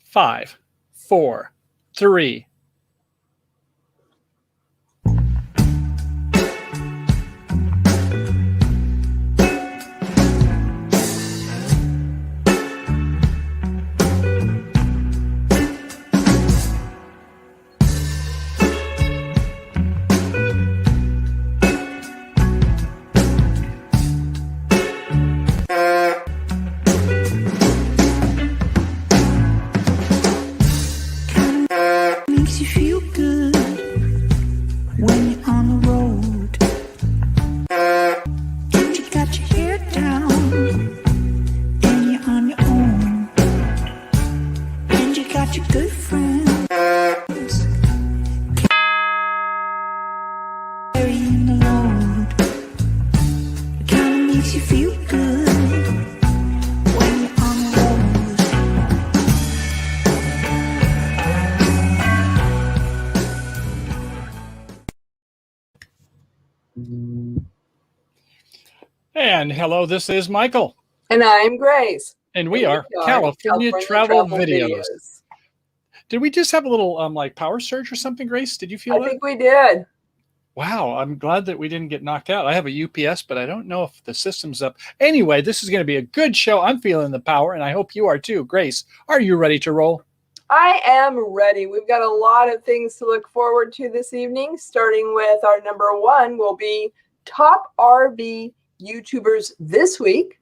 5, 4, 3. And hello, this is Michael. And I'm Grace. And we are California Travel Videos. Did we just have a little like power surge or something, Grace? Did you feel that? I think we did. Wow, I'm glad that we didn't get knocked out. I have a UPS, but I don't know if the system's up. Anyway, this is going to be a good show. I'm feeling the power, and I hope you are too. Grace, are you ready to roll? I am ready. We've got a lot of things to look forward to this evening, starting with our number one will be top RV YouTubers this week,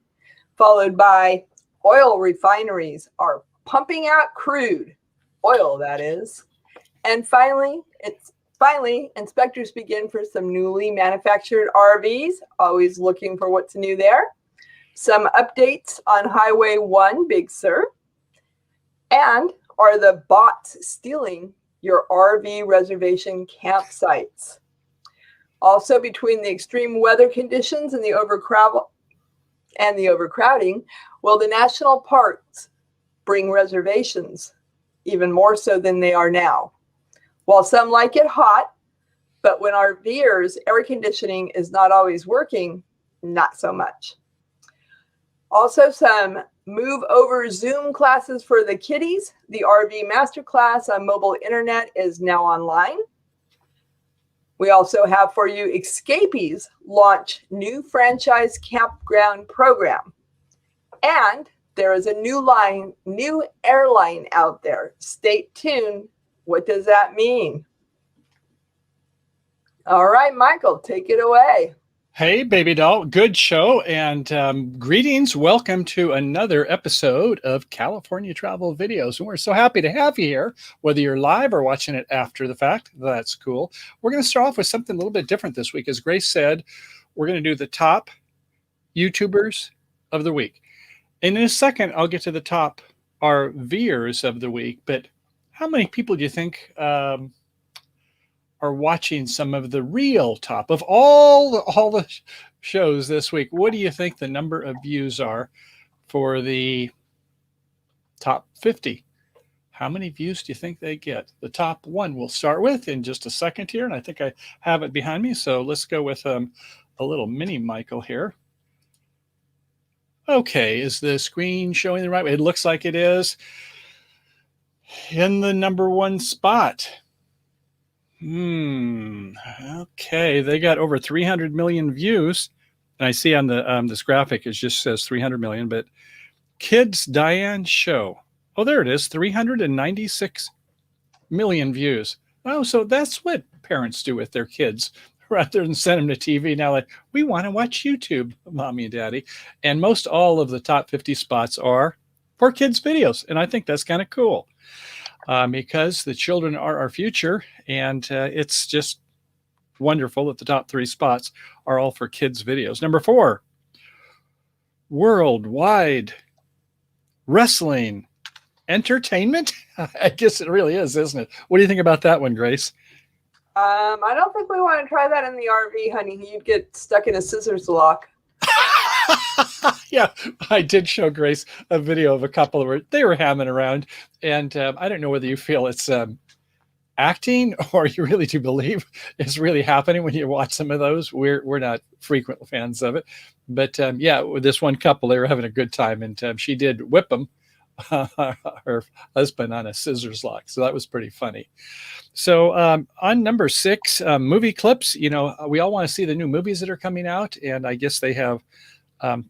followed by oil refineries are pumping out crude oil, that is. And finally, inspectors begin for some newly manufactured RVs, always looking for what's new there. Some updates on Highway 1, Big Sur. And are the bots stealing your RV reservation campsites? Also, between the extreme weather conditions and the overcrowding, will the national parks bring reservations even more so than they are now? While some like it hot, but when RVers air conditioning is not always working, not so much. Also, some move over Zoom classes for the kiddies. The RV Masterclass on mobile internet is now online. We also have for you Escapees launch new franchise campground program. And there is a new airline out there. Stay tuned. What does that mean? All right, Michael, take it away. Hey, baby doll, good show, and greetings. Welcome to another episode of California Travel Videos. And we're so happy to have you here, whether you're live or watching it after the fact. That's cool. We're going to start off with something a little bit different this week. As Grace said, we're going to do the top YouTubers of the week. And in a second, I'll get to the top RVers of the week. But how many people do you think are watching some of the real top of all the shows this week? What do you think the number of views are for the top 50? How many views do you think they get? The top one we'll start with in just a second here, and I think I have it behind me. So let's go with a little mini Michael here. Okay, is the screen showing the right way? It looks like it is. In the number one spot. Okay, they got over 300 million views. And I see on the this graphic, it just says 300 million, but Kids Diane Show. Oh, there it is, 396 million views. Oh, so that's what parents do with their kids. Rather than send them to TV, now like, we want to watch YouTube, mommy and daddy. And most all of the top 50 spots are for kids' videos. And I think that's kind of cool. Because the children are our future, and it's just wonderful that the top 3 spots are all for kids' videos. Number 4, worldwide wrestling entertainment. I guess it really is, isn't it? What do you think about that one, Grace? I don't think we want to try that in the RV, honey. You'd get stuck in a scissors lock. Yeah, I did show Grace a video of a couple where they were hamming around, and I don't know whether you feel it's acting or you really do believe it's really happening when you watch some of those. We're not frequent fans of it, but yeah, with this one couple, they were having a good time, and she did whip them her husband on a scissors lock. So that was pretty funny. So on number 6, movie clips. You know, we all want to see the new movies that are coming out, and I guess they have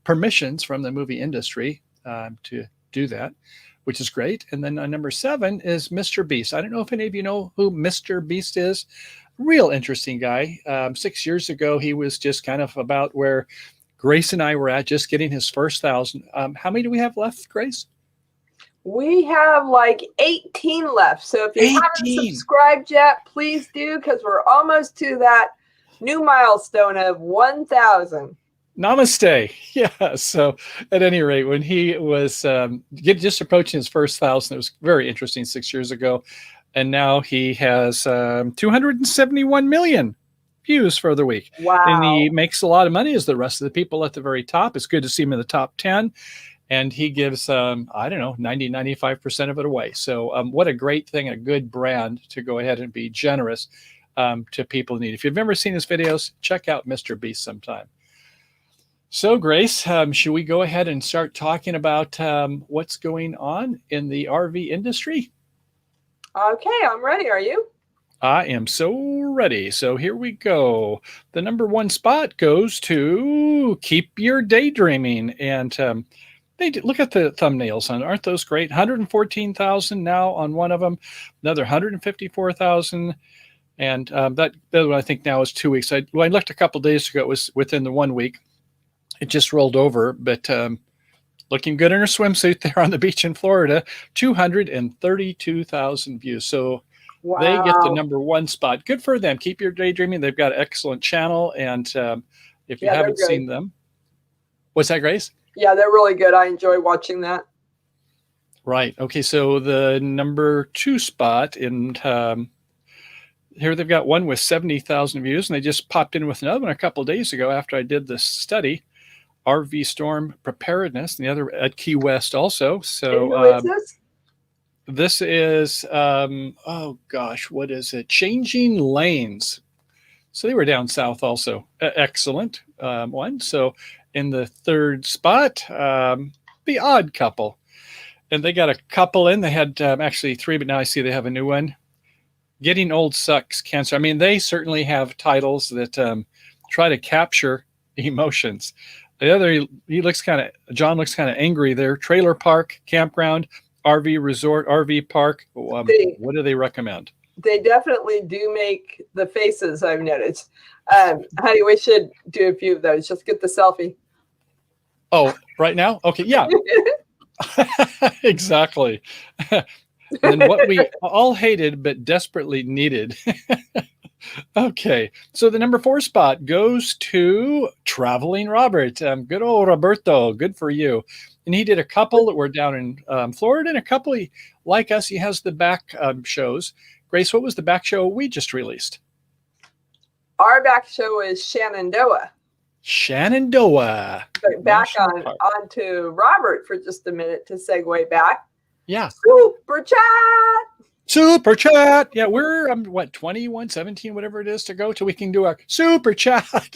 permissions from the movie industry to do that, which is great. And then on number 7 is Mr. Beast. I don't know if any of you know who Mr. Beast is. Real interesting guy. 6 years ago, he was just kind of about where Grace and I were at, just getting his first 1,000. How many do we have left, Grace? We have like 18 left. So if you haven't subscribed yet, please do, because we're almost to that new milestone of 1,000. Namaste. Yeah. So at any rate, when he was just approaching his first 1,000, it was very interesting 6 years ago. And now he has 271 million views for the week. Wow. And he makes a lot of money as the rest of the people at the very top. It's good to see him in the top 10. And he gives, 95% of it away. So what a great thing, a good brand to go ahead and be generous to people in need. If you've never seen his videos, check out Mr. Beast sometime. So, Grace, should we go ahead and start talking about what's going on in the RV industry? Okay, I'm ready. Are you? I am so ready. So here we go. The number 1 spot goes to Keep Your Daydreaming. And look at the thumbnails on, aren't those great? 114,000 now on one of them, another 154,000. And that one I think now is 2 weeks. I looked a couple days ago. It was within the 1 week. It just rolled over, but looking good in her swimsuit there on the beach in Florida, 232,000 views. So wow. They get the number 1 spot. Good for them. Keep Your Daydreaming. They've got an excellent channel. And if you haven't seen them, what's that, Grace? Yeah, they're really good. I enjoy watching that. Right. Okay. So the number 2 spot in here, they've got one with 70,000 views, and they just popped in with another one a couple of days ago after I did this study. RV storm preparedness, and the other at Key West also. So this is oh gosh, what is it? Changing Lanes. So they were down south also. Excellent one. So in the 3rd spot, The Odd Couple, and they got a couple in. They had actually 3, but now I see they have a new one. Getting Old Sucks Cancer. I mean, they certainly have titles that try to capture emotions. The other, John looks kind of angry there. Trailer Park, Campground, RV Resort, RV Park. What do they recommend? They definitely do make the faces, I've noticed. Honey, we should do a few of those. Just get the selfie. Oh, right now? Okay, yeah. Exactly. And what we all hated but desperately needed. Okay, so the number 4 spot goes to Traveling Robert. Good old Roberto, good for you. And he did a couple that were down in Florida, and a couple, like us, he has the back shows. Grace, what was the back show we just released? Our back show is Shenandoah. Shenandoah. But back on to Robert for just a minute to segue back. Yeah. Super chat. Super chat. Yeah, we're 21, 17, whatever it is to go till we can do our super chat. 18,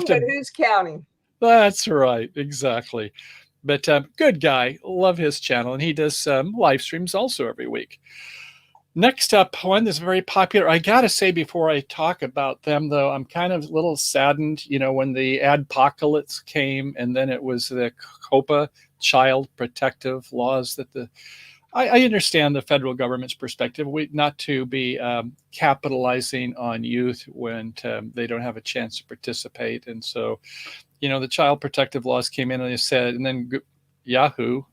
but who's counting? That's right, exactly. But good guy, love his channel, and he does live streams also every week. Next up, one that's very popular. I gotta say before I talk about them, though, I'm kind of a little saddened. You know, when the adpocalypse came, and then it was the COPA, Child Protective Laws, that I understand the federal government's perspective. Not to be capitalizing on youth when they don't have a chance to participate. And so, you know, the Child Protective Laws came in and they said, and then YouTube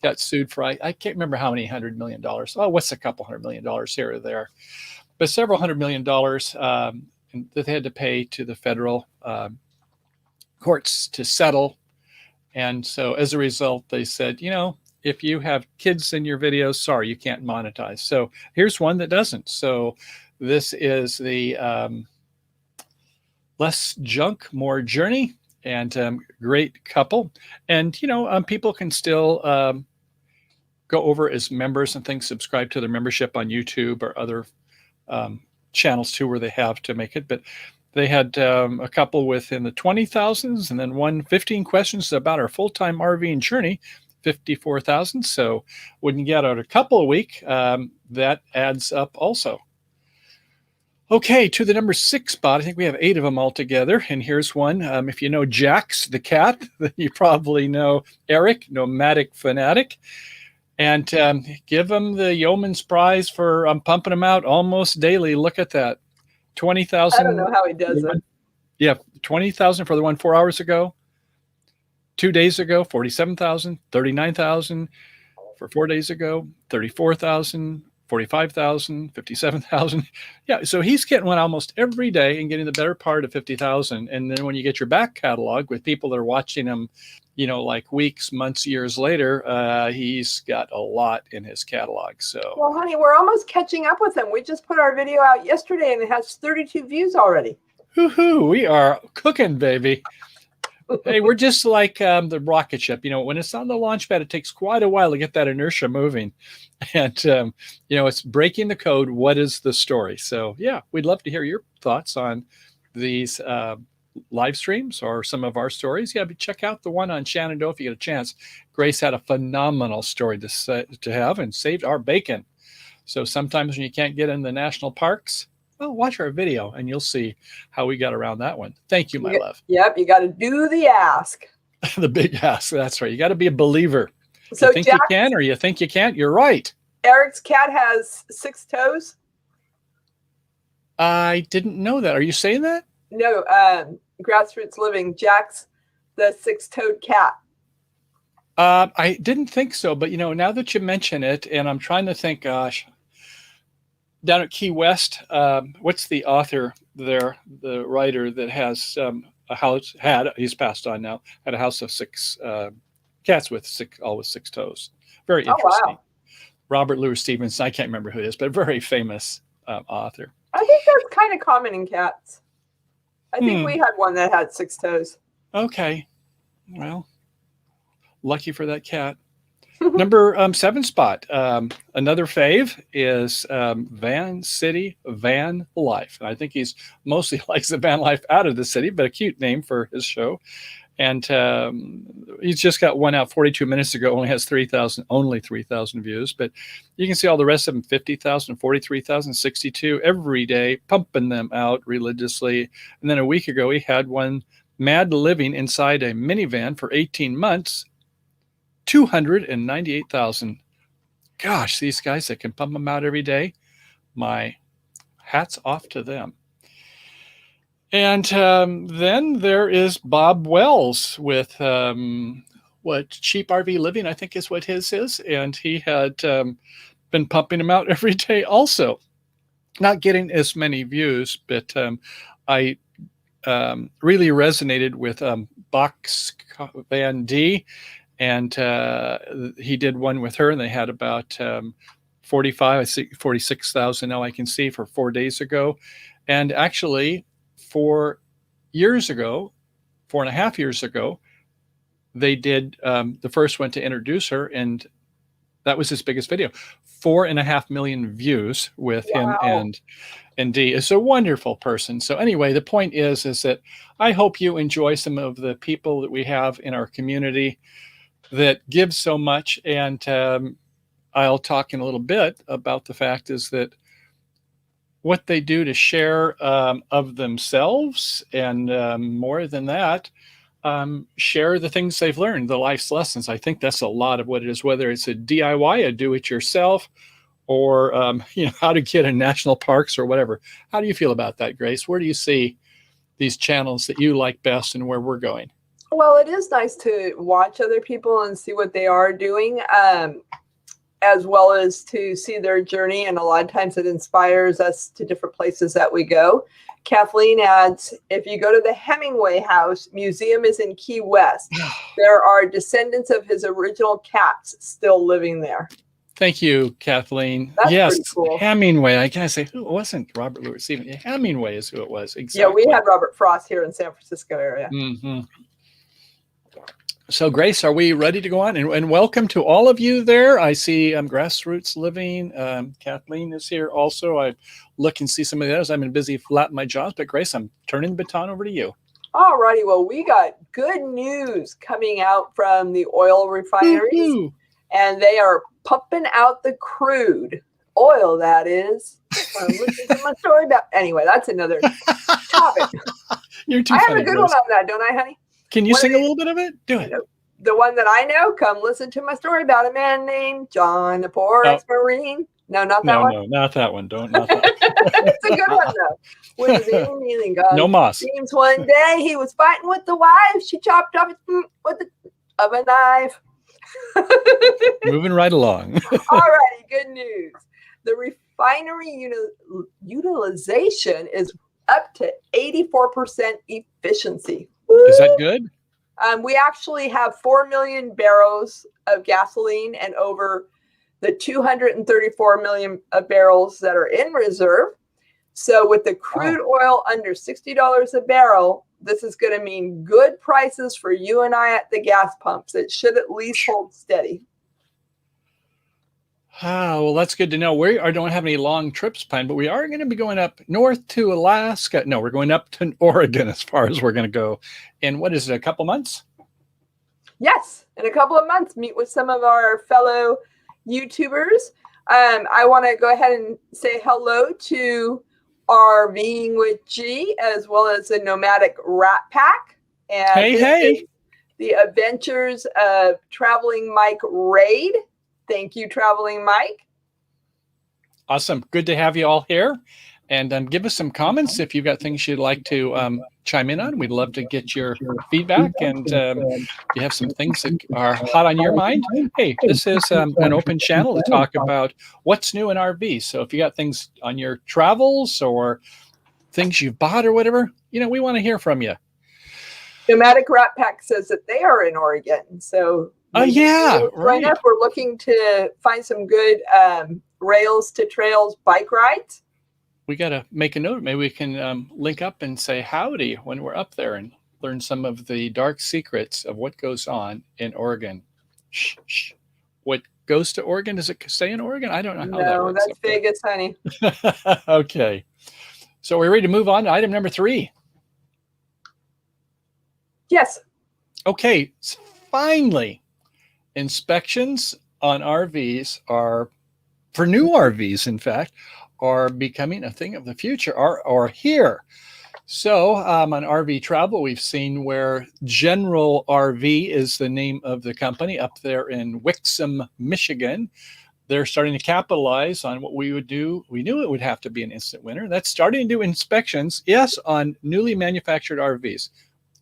got sued for, I can't remember how many $100 million. Oh, what's a couple $100 million here or there? But several $100 million that they had to pay to the federal courts to settle. And so as a result, they said, you know, if you have kids in your videos, sorry, you can't monetize. So here's one that doesn't. So this is the Less Junk, More Journey, and great couple. And, you know, people can still go over as members and things, subscribe to their membership on YouTube or other channels too, where they have to make it. But they had a couple within the 20,000s, and then 15 questions about our full-time RVing journey. 54,000. So when you get out a couple a week, that adds up also. Okay, to the number 6 spot. I think we have 8 of them all together. And here's one. If you know Jax the cat, then you probably know Eric, Nomadic Fanatic. And give him the yeoman's prize for pumping them out almost daily. Look at that. 20,000. I don't know how he does it. Yeah, 20,000 for the one 4 hours ago. 2 days ago, 47,000, 39,000 for 4 days ago, 34,000, 45,000, 57,000. Yeah, so he's getting one almost every day and getting the better part of 50,000. And then when you get your back catalog with people that are watching him, like weeks, months, years later, he's got a lot in his catalog. So, well, honey, we're almost catching up with him. We just put our video out yesterday and it has 32 views already. Woohoo, we are cooking, baby. Hey, we're just like the rocket ship. When it's on the launch pad, it takes quite a while to get that inertia moving. And, it's breaking the code. What is the story? So, yeah, we'd love to hear your thoughts on these live streams or some of our stories. Yeah, but check out the one on Shenandoah if you get a chance. Grace had a phenomenal story to have and saved our bacon. So sometimes when you can't get in the national parks, well, watch our video and you'll see how we got around that one. Thank you, my love. Yep, you got to do the ask. The big ask. That's right. You got to be a believer. So you think you can or you think you can't, you're right. Eric's cat has 6 toes. I didn't know that. Are you saying that? No, Grassroots Living, Jack's the 6-toed cat. I didn't think so, but now that you mention it, and I'm trying to think, gosh, down at Key West, what's the author there, the writer that has a house, he's passed on now, had a house of 6 cats with 6 toes. Very interesting. Oh, wow. Robert Louis Stevenson, I can't remember who it is, but a very famous author. I think that's kind of common in cats. I think we had one that had 6 toes. Okay. Well, lucky for that cat. Number 7 spot. Another fave is Van City Van Life. And I think he's mostly likes the van life out of the city, but a cute name for his show. And he's just got one out 42 minutes ago. Only has 3,000 views. But you can see all the rest of them, 50,000, 43,000, 62 every day, pumping them out religiously. And then a week ago, he had one mad living inside a minivan for 18 months. 298,000. Gosh, these guys that can pump them out every day, my hat's off to them. And then there is Bob Wells with Cheap RV Living, I think is what his is. And he had been pumping them out every day also. Not getting as many views, but I really resonated with Box Van D. And he did one with her, and they had about 46,000 now I can see for 4 days ago. And actually, 4 years ago, 4.5 years ago, they did the first one to introduce her, and that was his biggest video. 4.5 million views with him and Dee. Is a wonderful person. So anyway, the point is that I hope you enjoy some of the people that we have in our community that give so much. And I'll talk in a little bit about the fact is that what they do to share of themselves, and more than that, share the things they've learned, the life's lessons. I think that's a lot of what it is, whether it's a DIY, a do-it-yourself, or how to get in national parks or whatever. How do you feel about that, Grace? Where do you see these channels that you like best and where we're going? Well, it is nice to watch other people and see what they are doing, as well as to see their journey. And a lot of times it inspires us to different places that we go. Kathleen adds, if you go to the Hemingway House, museum is in Key West. There are descendants of his original cats still living there. Thank you, Kathleen. That's yes, pretty cool. Hemingway. I can't say who it wasn't. Robert Louis Stevenson. Hemingway is who it was. Exactly. Yeah, we had Robert Frost here in San Francisco area. Mm-hmm. So, Grace, are we ready to go on? And welcome to all of you there. I see Grassroots Living. Kathleen is here also. I look and see some of the others. I've been busy flattening my jaws, but Grace, I'm turning the baton over to you. Alrighty, well, we got good news coming out from the oil refineries, and they are pumping out the crude oil, that is. Listen to my story about. Anyway, that's another topic. You're too I have funny, a good Grace. one on that, don't I, honey? Can you sing a little bit of it? Do it. The one that I know, come listen to my story about a man named John, a poor ex-Marine. No, not that one. No, not that one. Not that one. It's a good one, though. With his alien God. No moss. Seems one day he was fighting with the wife. She chopped off his with of a knife. Moving right along. All righty, good news. The refinery utilization is up to 84% efficiency. Is that good? We actually have 4 million barrels of gasoline and over the 234 million barrels that are in reserve. So with the crude oil under $60 a barrel, this is going to mean good prices for you and I at the gas pumps. It should at least hold steady. Well, that's good to know. We don't have any long trips planned, but we are going to be going up north to Alaska. No, we're going up to Oregon as far as we're going to go in, what is it, a couple months? Yes, in a couple of months, meet with some of our fellow YouTubers. I want to go ahead and say hello to RVing with G, as well as the Nomadic Rat Pack. And hey. The Adventures of Traveling Mike Raid. Thank you, Traveling Mike. Awesome. Good to have you all here. And give us some comments if you've got things you'd like to chime in on. We'd love to get your feedback. And if you have some things that are hot on your mind, hey, this is an open channel to talk about what's new in RVs. So if you got things on your travels or things you've bought or whatever, we want to hear from you. Nomadic Rat Pack says that they are in Oregon. So right up, we're looking to find some good rails to trails bike rides. We got to make a note. Maybe we can link up and say howdy when we're up there and learn some of the dark secrets of what goes on in Oregon. Shh. What goes to Oregon? Does it stay in Oregon? I don't know how that works. No, that's Vegas, honey. Okay. So we're ready to move on to item number 3. Yes. Okay. Finally, inspections on RVs are, for new RVs, in fact, are becoming a thing of the future, are here. So on RV Travel, we've seen where General RV is the name of the company up there in Wixom, Michigan. They're starting to capitalize on what we would do. We knew it would have to be an instant winner. That's starting to do inspections, yes, on newly manufactured RVs.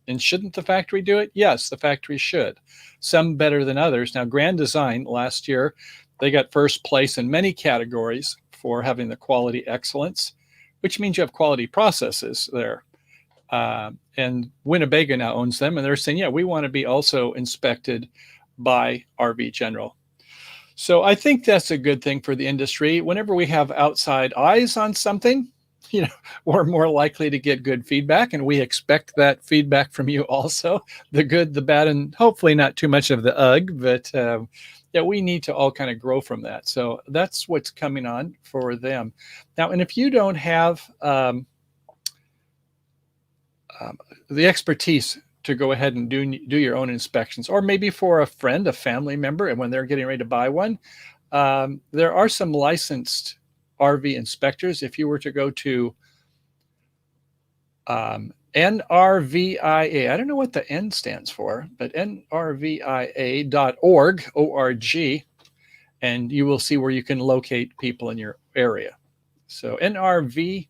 And shouldn't the factory do it? Yes, the factory should. Some better than others. Now, Grand Design last year, they got first place in many categories for having the quality excellence, which means you have quality processes there. And Winnebago now owns them, and they're saying, yeah, we want to be also inspected by RV General. So I think that's a good thing for the industry. Whenever we have outside eyes on something, we're more likely to get good feedback, and we expect that feedback from you also, the good, the bad, and hopefully not too much of the ugh, but we need to all kind of grow from that. So that's what's coming on for them. Now, and if you don't have the expertise to go ahead and do your own inspections, or maybe for a friend, a family member, and when they're getting ready to buy one, there are some licensed RV inspectors. If you were to go to NRVIA, I don't know what the N stands for, but NRVIA.org, O-R-G, and you will see where you can locate people in your area. So NRVIA.org,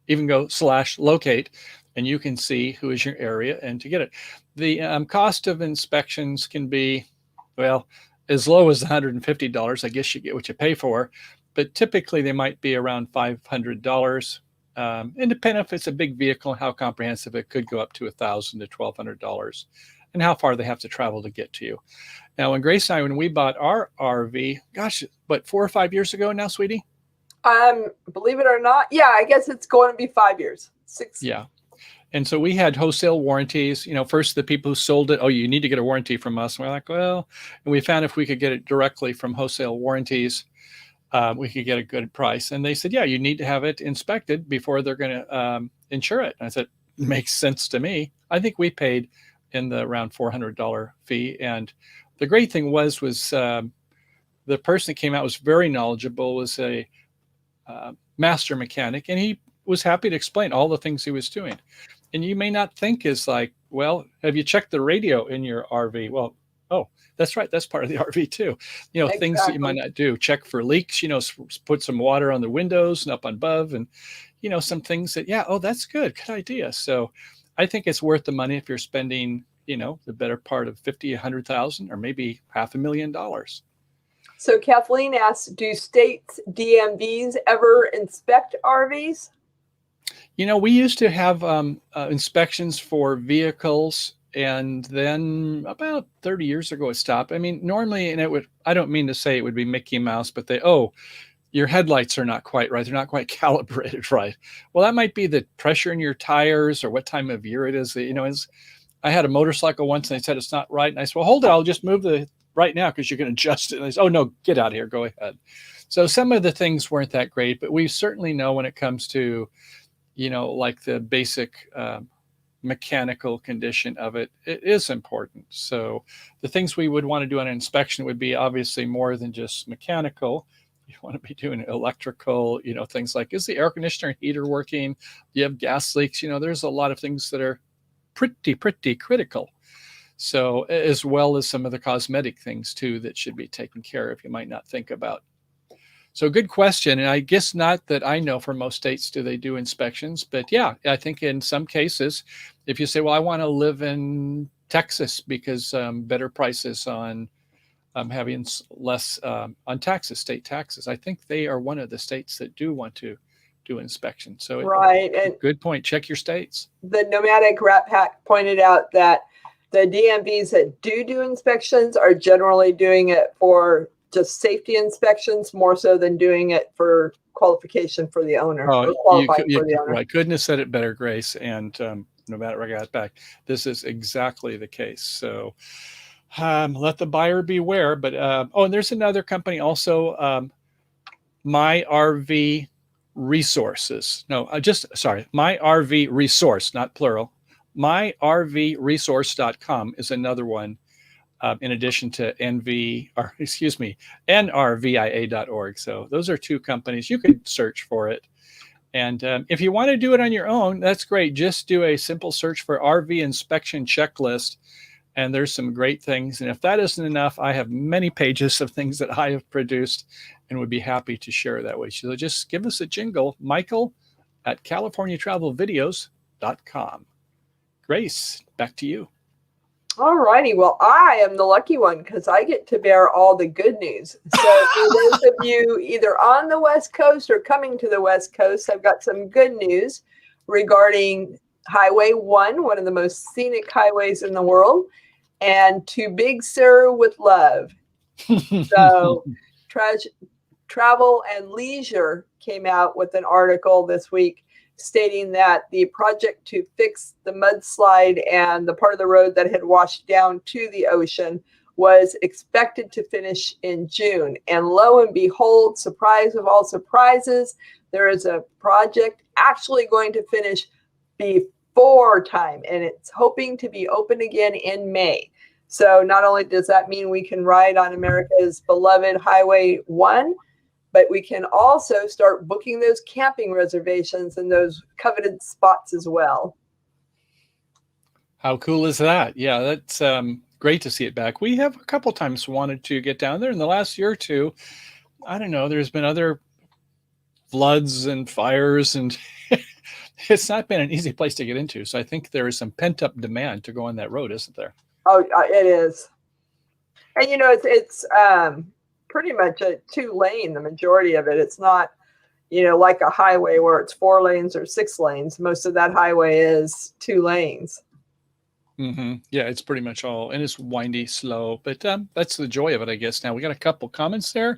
even go /locate, and you can see who is your area and to get it. The cost of inspections can be, as low as $150. I guess you get what you pay for, but typically they might be around $500. And depending if it's a big vehicle and how comprehensive, it could go up to $1,000 to $1,200, and how far they have to travel to get to you. Now, when Grace and I, when we bought our RV, 4 or 5 years ago now, sweetie? Believe it or not, I guess it's going to be 5 years. 6. Yeah. And so we had wholesale warranties. First the people who sold it, you need to get a warranty from us. And we're like, and we found if we could get it directly from wholesale warranties, we could get a good price. And they said, yeah, you need to have it inspected before they're going to insure it. And I said, makes sense to me. I think we paid in the around $400 fee. And the great thing was the person that came out was very knowledgeable, was a master mechanic, and he was happy to explain all the things he was doing. And you may not think is like, well, have you checked the radio in your RV? Well, oh, that's right. That's part of the RV too. Exactly. Things that you might not do. Check for leaks, put some water on the windows and up above, and, some things that, yeah, oh, that's good. Good idea. So I think it's worth the money if you're spending, the better part of 50, 100,000, or maybe $500,000. So Kathleen asks, do states DMVs ever inspect RVs? We used to have inspections for vehicles, and then about 30 years ago it stopped. I mean, normally, and I don't mean to say it would be Mickey Mouse, but your headlights are not quite right. They're not quite calibrated right. Well, that might be the pressure in your tires or what time of year it is. I had a motorcycle once and they said it's not right. And I said, well, hold it. I'll just move right now because you can adjust it. And they said, oh, no, get out of here. Go ahead. So some of the things weren't that great, but we certainly know when it comes to, like the basic mechanical condition of it, it is important. So the things we would want to do on an inspection would be obviously more than just mechanical. You want to be doing electrical, things like, is the air conditioner heater working? Do you have gas leaks? There's a lot of things that are pretty critical. So as well as some of the cosmetic things too that should be taken care of, you might not think about. So good question. And I guess not that I know for most states do they do inspections, but yeah, I think in some cases, if you say, well, I want to live in Texas because better prices on having less on taxes, state taxes, I think they are one of the states that do want to do inspection. So right. And good point. Check your states. The Nomadic Rat Pack pointed out that the DMVs that do inspections are generally doing it for just safety inspections more so than doing it for qualification for the owner. Oh, right. Couldn't have said it better, Grace. And Nomadic Rat Pack, this is exactly the case. So let the buyer beware. But and there's another company also, My RV Resources. No, My RV Resource, not plural. MyRVResource.com is another one, in addition to NRVIA.org. So those are two companies. You could search for it. And if you want to do it on your own, that's great. Just do a simple search for RV inspection checklist. And there's some great things. And if that isn't enough, I have many pages of things that I have produced and would be happy to share that with you. So just give us a jingle, Michael at CaliforniaTravelVideos.com. Grace, back to you. All righty. Well, I am the lucky one because I get to bear all the good news. So for those of you either on the West Coast or coming to the West Coast, I've got some good news regarding Highway 1, one of the most scenic highways in the world, and to Big Sur with love. So Travel and Leisure came out with an article this week stating that the project to fix the mudslide and the part of the road that had washed down to the ocean was expected to finish in June. And lo and behold, surprise of all surprises, there is a project actually going to finish before time, and it's hoping to be open again in May. So not only does that mean we can ride on America's beloved Highway 1, but we can also start booking those camping reservations and those coveted spots as well. How cool is that? Yeah, that's great to see it back. We have a couple times wanted to get down there in the last year or two. I don't know, there's been other floods and fires, and it's not been an easy place to get into. So I think there is some pent-up demand to go on that road, isn't there? Oh, it is. And, it's pretty much a 2-lane, the majority of it. It's not, like a highway where it's 4 lanes or 6 lanes. Most of that highway is 2 lanes. Mm-hmm. Yeah, it's pretty much all, and it's windy, slow, but that's the joy of it, I guess. Now we got a couple comments there.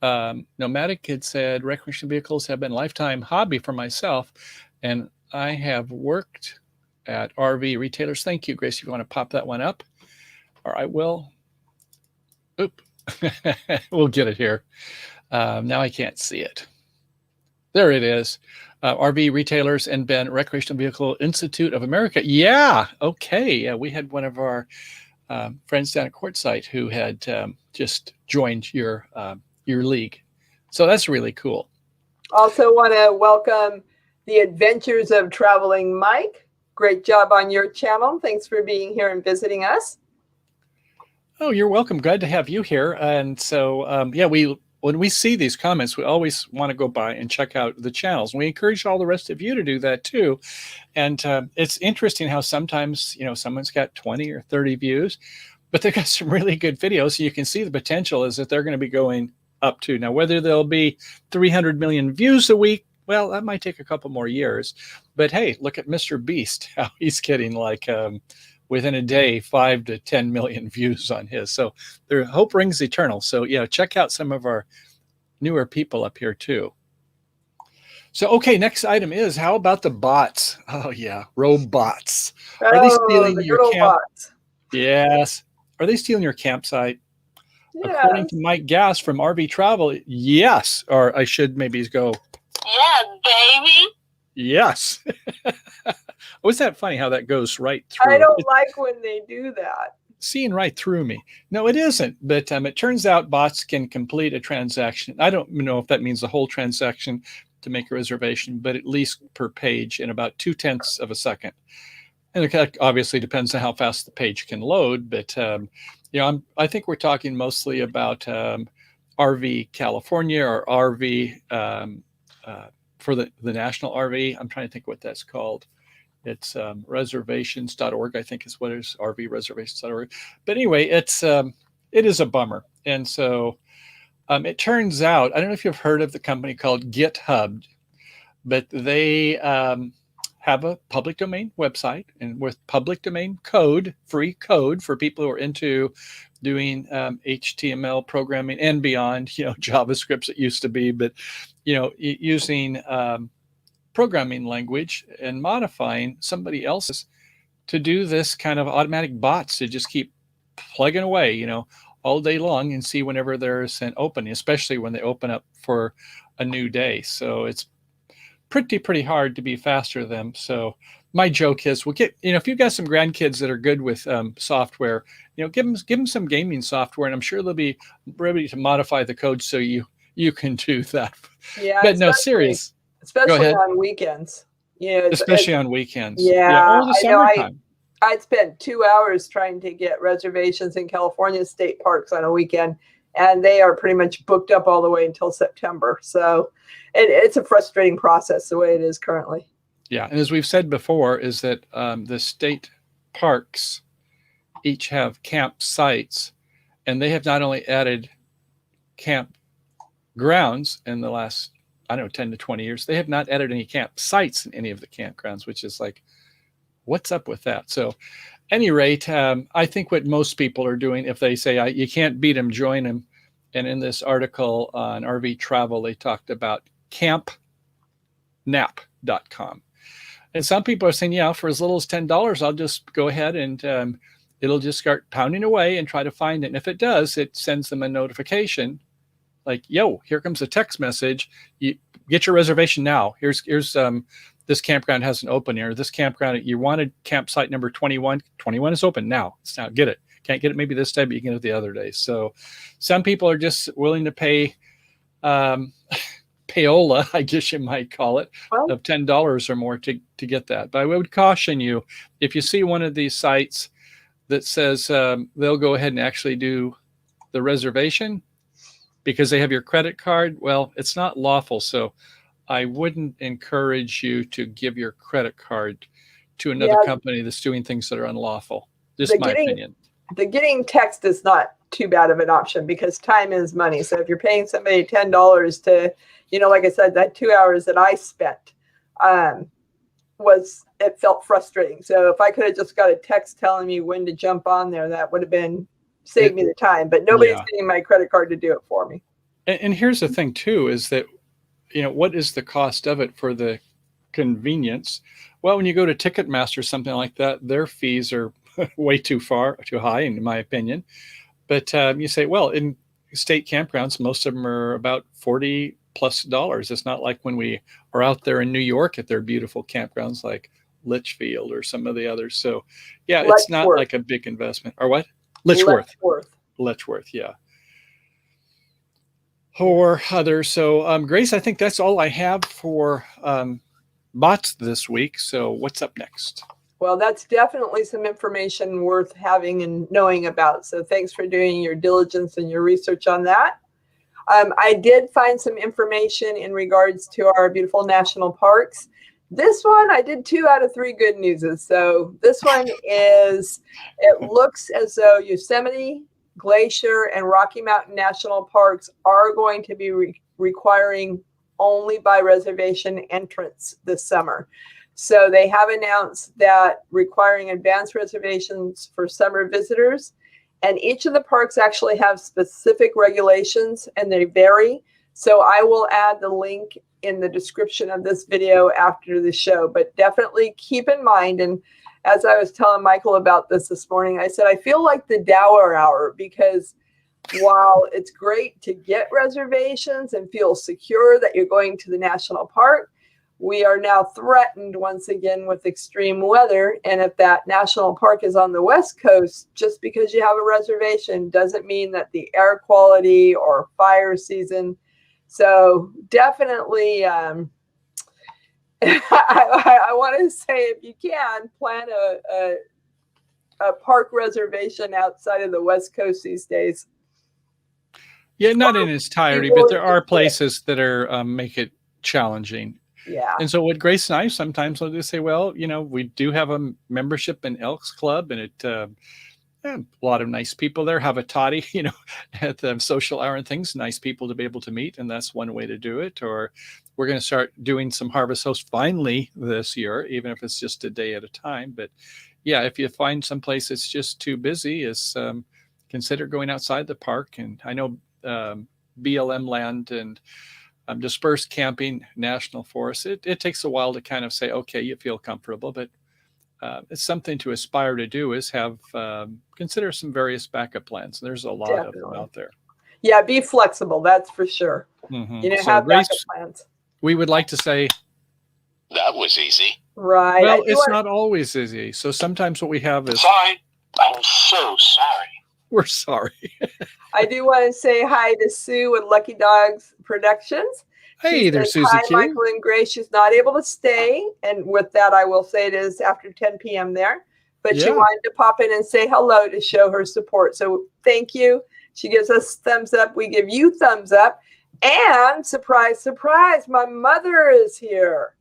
Nomadic had said, recreational vehicles have been a lifetime hobby for myself, and I have worked at RV retailers. Thank you, Grace. If you want to pop that one up, or I will. Oop. We'll get it here. Now I can't see it. There it is. RV Retailers and Ben Recreational Vehicle Institute of America. Yeah. Okay. Yeah, we had one of our friends down at Quartzsite who had just joined your league. So that's really cool. Also want to welcome the Adventures of Traveling Mike. Great job on your channel. Thanks for being here and visiting us. Oh, you're welcome. Glad to have you here. And so, yeah, when we see these comments, we always want to go by and check out the channels. We encourage all the rest of you to do that too. And it's interesting how sometimes, someone's got 20 or 30 views, but they've got some really good videos. So you can see the potential is that they're going to be going up to. Now, whether there'll be 300 million views a week, well, that might take a couple more years. But hey, look at Mr. Beast, how he's getting like within a day 5 to 10 million views on his. So their hope rings eternal. So yeah, check out some of our newer people up here too. So okay, next item is, how about the bots? Oh yeah, robots. Are they stealing your camp? Bots. Yes. Are they stealing your campsite? Yes. According to Mike Gass from RV Travel, yes. Or I should maybe go, yeah, baby. Yes. Was that funny how that goes right through? I don't like when they do that. Seeing right through me. No, it isn't. But it turns out bots can complete a transaction. I don't know if that means the whole transaction to make a reservation, but at least per page in about 0.2 of a second. And it obviously depends on how fast the page can load. But, I think we're talking mostly about RV California or RV for the National RV. I'm trying to think what that's called. It's reservations.org, I think is what it is, rvreservations.org. But anyway, it is a bummer. And so it turns out, I don't know if you've heard of the company called GitHub, but they have a public domain website, and with public domain code, free code for people who are into doing HTML programming and beyond, JavaScript it used to be, but, using programming language and modifying somebody else's to do this kind of automatic bots to just keep plugging away, all day long and see whenever there's an opening, especially when they open up for a new day. So it's pretty hard to be faster than them. So my joke is, we'll get, if you've got some grandkids that are good with software, give them some gaming software, and I'm sure they'll be ready to modify the code so you can do that. Yeah, but no, serious. Especially on weekends. Especially on weekends. Yeah, or the summertime. I'd spent 2 hours trying to get reservations in California state parks on a weekend, and they are pretty much booked up all the way until September. So it's a frustrating process the way it is currently. Yeah, and as we've said before, is that the state parks each have campsites, and they have not only added campgrounds in the last 10 to 20 years, they have not added any campsites in any of the campgrounds, which is like, what's up with that? So any rate, I think what most people are doing, if they say you can't beat them, join them. And in this article on RV Travel, they talked about campnap.com. And some people are saying, yeah, for as little as $10, I'll just go ahead and it'll just start pounding away and try to find it. And if it does, it sends them a notification like, yo, here comes a text message. You get your reservation now. Here's this campground has an open here. This campground, you wanted campsite number 21. 21 is open now. Now get it. Can't get it maybe this day, but you can get it the other day. So some people are just willing to pay payola, I guess you might call it, of $10 or more to get that. But I would caution you, if you see one of these sites that says they'll go ahead and actually do the reservation because they have your credit card, well, it's not lawful. So I wouldn't encourage you to give your credit card to another company that's doing things that are unlawful. Just my opinion. The getting text is not too bad of an option because time is money. So if you're paying somebody $10 to, like I said, that 2 hours that I spent, it felt frustrating. So if I could have just got a text telling me when to jump on there, that would have saved me the time. But nobody's getting my credit card to do it for me. And here's the thing too, is that, what is the cost of it for the convenience? Well, when you go to Ticketmaster or something like that, their fees are way too high, in my opinion. But you say, well, state campgrounds, most of them are about $40+. It's not like when we are out there in New York at their beautiful campgrounds like Litchfield or some of the others. So yeah, it's not like a big investment. Or what? Letchworth, yeah. Or others. So Grace, I think that's all I have for bots this week. So what's up next? Well, that's definitely some information worth having and knowing about. So thanks for doing your diligence and your research on that. I did find some information in regards to our beautiful national parks. This one, I did 2 out of 3 good newses. So this one is, it looks as though Yosemite, Glacier, and Rocky Mountain National Parks are going to be requiring only by reservation entrance this summer. So they have announced that requiring advanced reservations for summer visitors, and each of the parks actually have specific regulations and they vary. So I will add the link in the description of this video after the show, but definitely keep in mind, and as I was telling Michael about this morning, I said, I feel like the Dower Hour, because while it's great to get reservations and feel secure that you're going to the national park, we are now threatened once again with extreme weather. And if that national park is on the West Coast, just because you have a reservation doesn't mean that the air quality or fire season. So definitely, I want to say, if you can, plan a park reservation outside of the West Coast these days. Yeah, not in its entirety, but there are places that are make it challenging. Yeah. And so what Grace and I sometimes will just say, well, we do have a membership in Elks Club, and it a lot of nice people there. Have a toddy, at the social hour and things, nice people to be able to meet. And that's one way to do it. Or we're going to start doing some Harvest Host finally this year, even if it's just a day at a time. But yeah, if you find some place that's just too busy, consider going outside the park. And I know BLM land and dispersed camping, national forest, it takes a while to kind of say, okay, you feel comfortable, but it's something to aspire to do, is have consider some various backup plans. There's a lot of them out there. Yeah, be flexible, that's for sure. Mm-hmm. So have Grace, backup plans. We would like to say that was easy. Right. Well, it's not always easy. So sometimes what we have is, sorry. I'm so sorry. We're sorry. I do want to say hi to Sue with Lucky Dogs Productions. Hey there, Susie. Hi, Michael and Grace. She's not able to stay. And with that, I will say it is after 10 p.m. there. But she wanted to pop in and say hello to show her support. So thank you. She gives us thumbs up. We give you thumbs up. And surprise, surprise, my mother is here.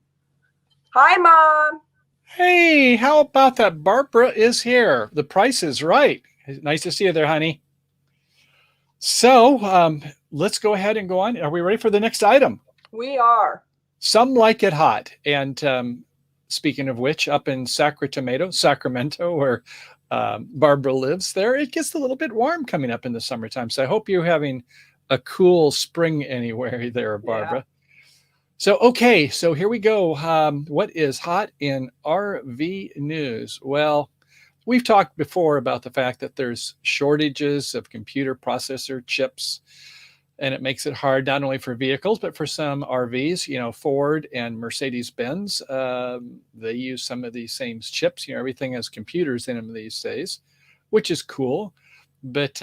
Hi, Mom. Hey, how about that? Barbara is here. The price is right. Nice to see you there, honey. So let's go ahead and go on. Are we ready for the next item? We are. Some like it hot. And speaking of which, up in Sacramento, where Barbara lives there, it gets a little bit warm coming up in the summertime. So I hope you're having a cool spring anywhere there, Barbara. Yeah. So here we go. What is hot in RV news? Well, we've talked before about the fact that there's shortages of computer processor chips, and it makes it hard not only for vehicles, but for some RVs. Ford and Mercedes-Benz, they use some of these same chips. Everything has computers in them these days, which is cool. But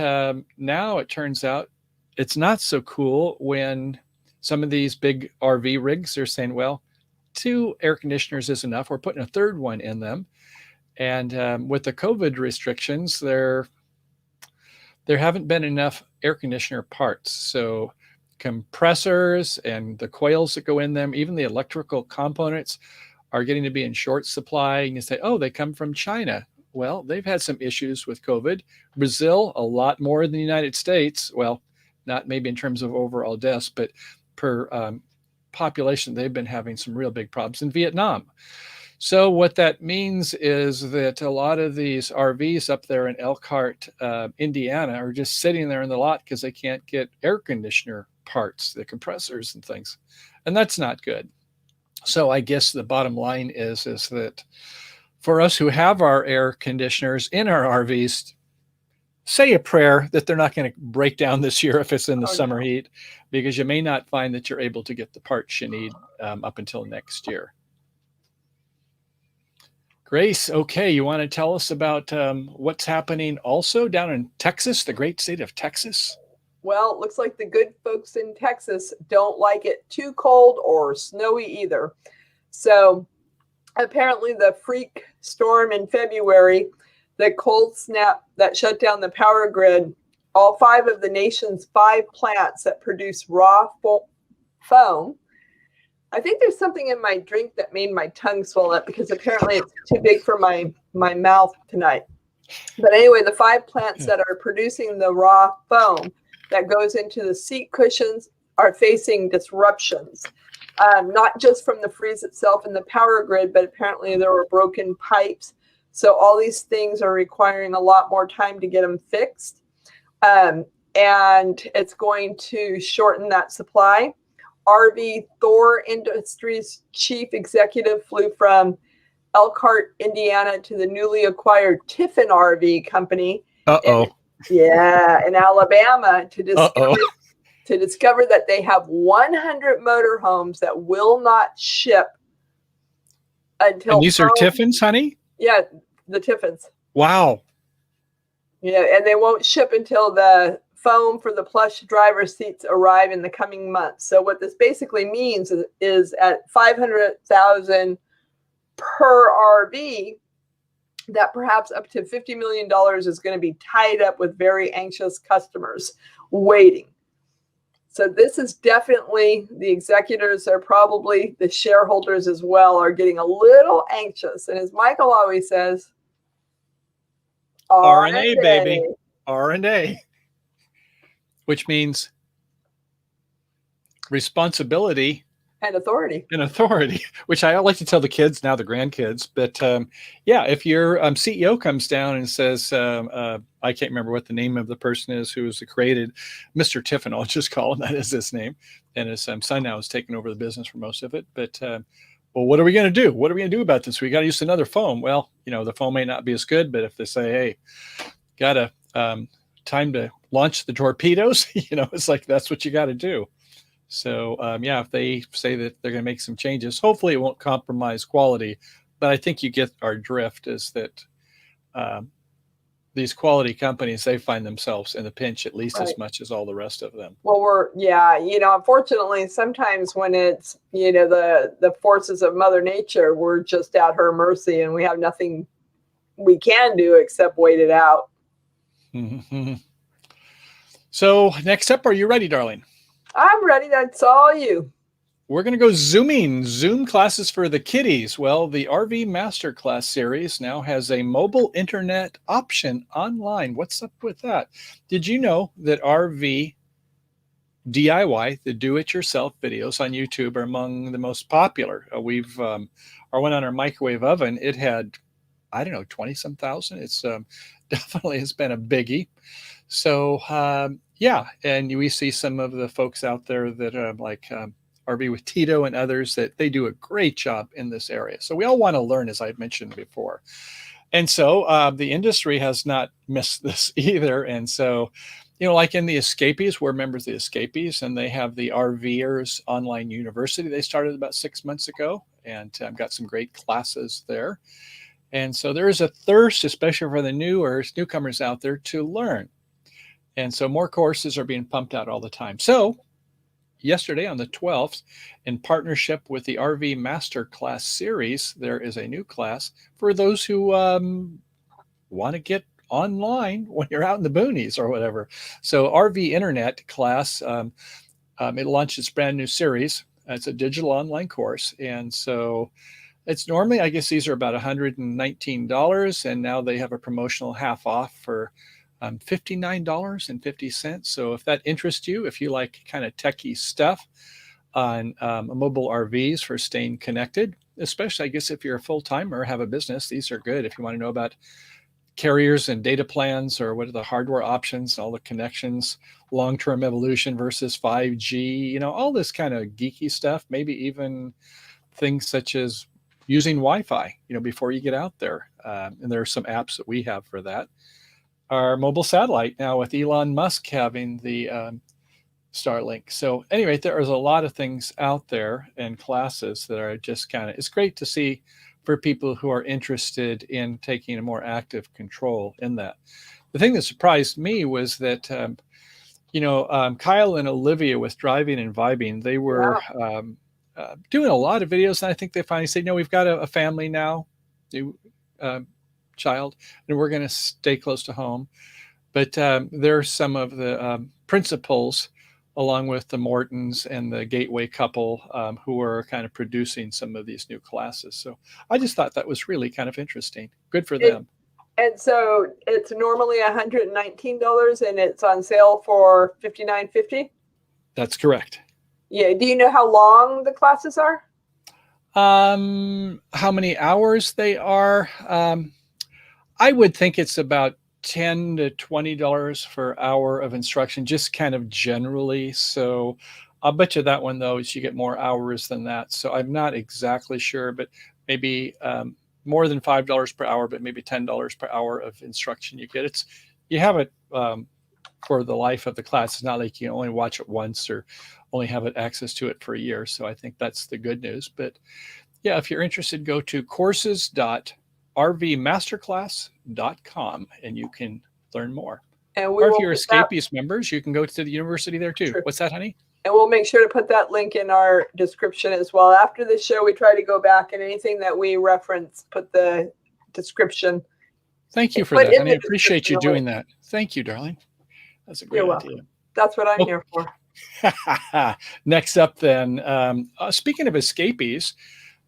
now it turns out it's not so cool when some of these big RV rigs are saying, well, 2 air conditioners is enough. We're putting a 3rd one in them. And with the COVID restrictions, there haven't been enough air conditioner parts. So compressors and the coils that go in them, even the electrical components, are getting to be in short supply. And you say, oh, they come from China. Well, they've had some issues with COVID. Brazil, a lot more than the United States. Well, not maybe in terms of overall deaths, but per population, they've been having some real big problems. In Vietnam. So what that means is that a lot of these RVs up there in Elkhart, Indiana, are just sitting there in the lot because they can't get air conditioner parts, the compressors and things. And that's not good. So I guess the bottom line is that for us who have our air conditioners in our RVs, say a prayer that they're not going to break down this year if it's in the Oh, summer no. heat, because you may not find that you're able to get the parts you need up until next year. Grace, okay, you want to tell us about what's happening also down in Texas, the great state of Texas? Well, it looks like the good folks in Texas don't like it too cold or snowy either. So apparently the freak storm in February, the cold snap that shut down the power grid, all 5 of the nation's 5 plants that produce raw foam. I think there's something in my drink that made my tongue swell up because apparently it's too big for my mouth tonight. But anyway, the 5 plants that are producing the raw foam that goes into the seat cushions are facing disruptions, not just from the freeze itself and the power grid, but apparently there were broken pipes. So all these things are requiring a lot more time to get them fixed. And it's going to shorten that supply. RV Thor Industries chief executive flew from Elkhart, Indiana to the newly acquired Tiffin RV company. In Alabama to discover that they have 100 motorhomes that will not ship until. And these are Tiffins, honey? Yeah, the Tiffins. Wow. Yeah, and they won't ship until the foam for the plush driver seats arrive in the coming months. So what this basically means is at $500,000 per RV, that perhaps up to $50 million is going to be tied up with very anxious customers waiting. So this is definitely, the executors are probably, the shareholders as well, are getting a little anxious. And as Michael always says, R&A, baby. R&A. Which means responsibility and authority. Which I like to tell the kids, now the grandkids. But if your CEO comes down and says, I can't remember what the name of the person is who was created, Mr. Tiffin, I'll just call him, that is his name. And his son now has taken over the business for most of it. But well, what are we going to do? What are we going to do about this? We got to use another foam. Well, the foam may not be as good, but if they say, hey, got a time to launch the torpedoes, it's like, that's what you got to do. So if they say that they're going to make some changes, hopefully it won't compromise quality. But I think you get our drift, is that these quality companies, they find themselves in the pinch at least as much as all the rest of them. Well, unfortunately, sometimes when it's, the forces of Mother Nature, we're just at her mercy and we have nothing we can do except wait it out. Mm-hmm. So next up, are you ready, darling? I'm ready. That's all you. We're going to go Zoom classes for the kiddies. Well, the RV Masterclass series now has a mobile internet option online. What's up with that? Did you know that RV DIY, the do-it-yourself videos on YouTube, are among the most popular? We've our one on our microwave oven, it had, 20-some thousand. It's definitely has been a biggie. So and we see some of the folks out there that are like RV with Tito and others, that they do a great job in this area. So we all want to learn, as I've mentioned before. And so the industry has not missed this either. And so, like in the Escapees, we're members of the Escapees, and they have the RVers Online University. They started about 6 months ago, and got some great classes there. And so there is a thirst, especially for the newcomers out there, to learn. And so more courses are being pumped out all the time. So yesterday on the 12th, in partnership with the RV Masterclass series, there is a new class for those who want to get online when you're out in the boonies or whatever. So RV Internet class, it launched its brand new series. It's a digital online course. And so it's normally, I guess these are about $119, and now they have a promotional half off for $59.50. So if that interests you, if you like kind of techie stuff on mobile RVs for staying connected, especially I guess if you're a full-timer or have a business, these are good. If you want to know about carriers and data plans, or what are the hardware options, all the connections, long-term evolution versus 5G, all this kind of geeky stuff, maybe even things such as using Wi-Fi, before you get out there. And there are some apps that we have for that. our mobile satellite now with Elon Musk having the Starlink. So anyway, there's a lot of things out there and classes that are just kind of, it's great to see for people who are interested in taking a more active control in that. The thing that surprised me was that, Kyle and Olivia with Driving and Vibing, they were doing a lot of videos. And I think they finally said, no, we've got a family now, new child, and we're going to stay close to home. But there's some of the principals, along with the Mortons and the Gateway couple, who are kind of producing some of these new classes. So I just thought that was really kind of interesting. Good for them. And so it's normally $119 and it's on sale for $59.50. That's correct. Yeah. Do you know how long the classes are? How many hours they are? I would think it's about $10 to $20 per hour of instruction, just kind of generally. So I'll bet you that one, though, is you get more hours than that. So I'm not exactly sure, but maybe more than $5 per hour, but maybe $10 per hour of instruction you get. You have it for the life of the class. It's not like you can only watch it once or only have access to it for a year. So I think that's the good news. But yeah, if you're interested, go to courses.rvmasterclass.com and you can learn more. Or if you're Escapees members, you can go to the university there too. True. What's that, honey? And we'll make sure to put that link in our description as well. After the show, we try to go back and anything that we reference, put the description. Thank you for that. And I appreciate you doing that. Thank you, darling. That's a great idea. Welcome. That's what I'm here for. Next up then, speaking of Escapees,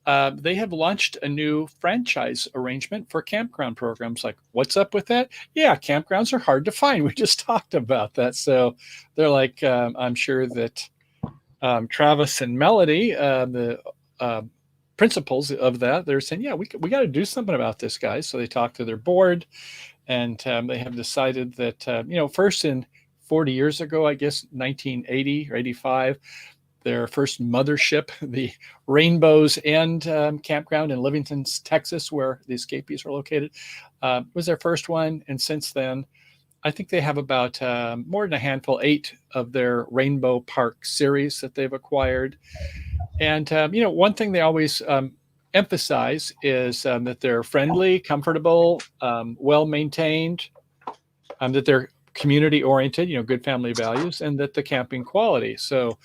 they have launched a new franchise arrangement for campground programs. Like, what's up with that? Yeah, campgrounds are hard to find. We just talked about that. So they're like, I'm sure that Travis and Melody, the principals of that, they're saying, yeah, we got to do something about this, guys. So they talked to their board, and they have decided that, first in 40 years ago, I guess 1980 or 85, their first mothership, the Rainbows End Campground in Livingston, Texas, where the Escapees are located, was their first one. And since then, I think they have about more than a handful, 8 of their Rainbow Park series that they've acquired. And, one thing they always emphasize is that they're friendly, comfortable, well-maintained, that they're community-oriented, good family values, and that the camping quality. So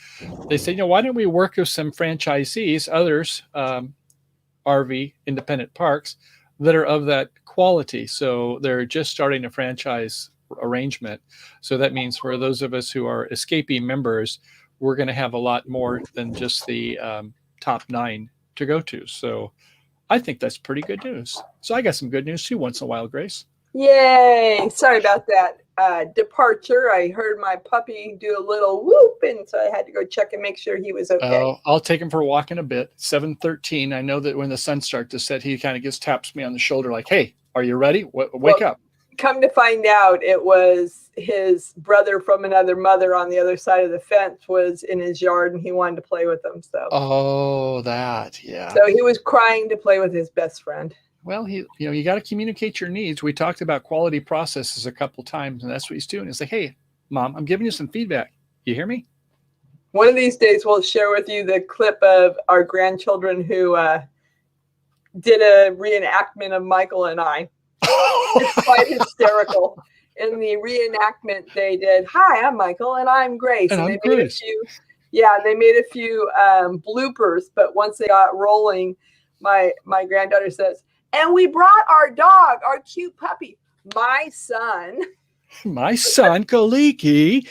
they say, why don't we work with some franchisees, others, RV independent parks that are of that quality. So they're just starting a franchise arrangement. So that means for those of us who are Escapee members, we're going to have a lot more than just the top 9 to go to. So I think that's pretty good news. So I got some good news too once in a while, Grace. Yay. Sorry about that departure. I heard my puppy do a little whoop, and so I had to go check and make sure he was okay. Oh, I'll take him for a walk in a bit. 7:13. I know that when the sun starts to set, he kind of taps me on the shoulder like, hey, are you ready? Wake up. Come to find out, it was his brother from another mother on the other side of the fence was in his yard, and he wanted to play with them. So. Oh, that, yeah. So he was crying to play with his best friend. Well, you got to communicate your needs. We talked about quality processes a couple times, and that's what he's doing. It's like, hey, Mom, I'm giving you some feedback. You hear me? One of these days, we'll share with you the clip of our grandchildren who did a reenactment of Michael and I. It's quite hysterical. In the reenactment, they did, hi, I'm Michael, and I'm Grace. And they made a few bloopers, but once they got rolling, my granddaughter says, and we brought our dog, our cute puppy, my son. My son, Kaliki.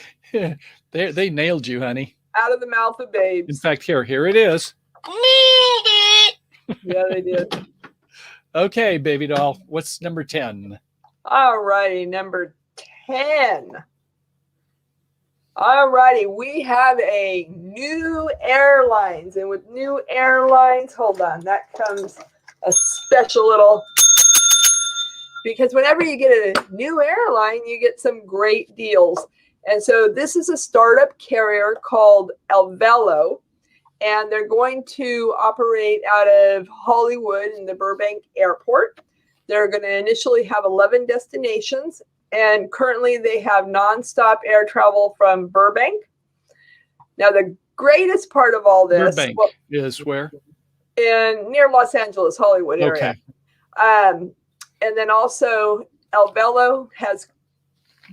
They nailed you, honey. Out of the mouth of babes. In fact, here it is. Yeah, they did. Okay, baby doll. What's number 10? All righty, number 10. All righty, we have a new airlines. And with new airlines, hold on, that comes a special little, because whenever you get a new airline, you get some great deals. And so this is a startup carrier called Alvelo, and they're going to operate out of Hollywood in the Burbank Airport. They're going to initially have 11 destinations, And currently they have nonstop air travel from Burbank. Now, the greatest part of all this Burbank is where? in near Los Angeles, Hollywood area. And then also El Bello has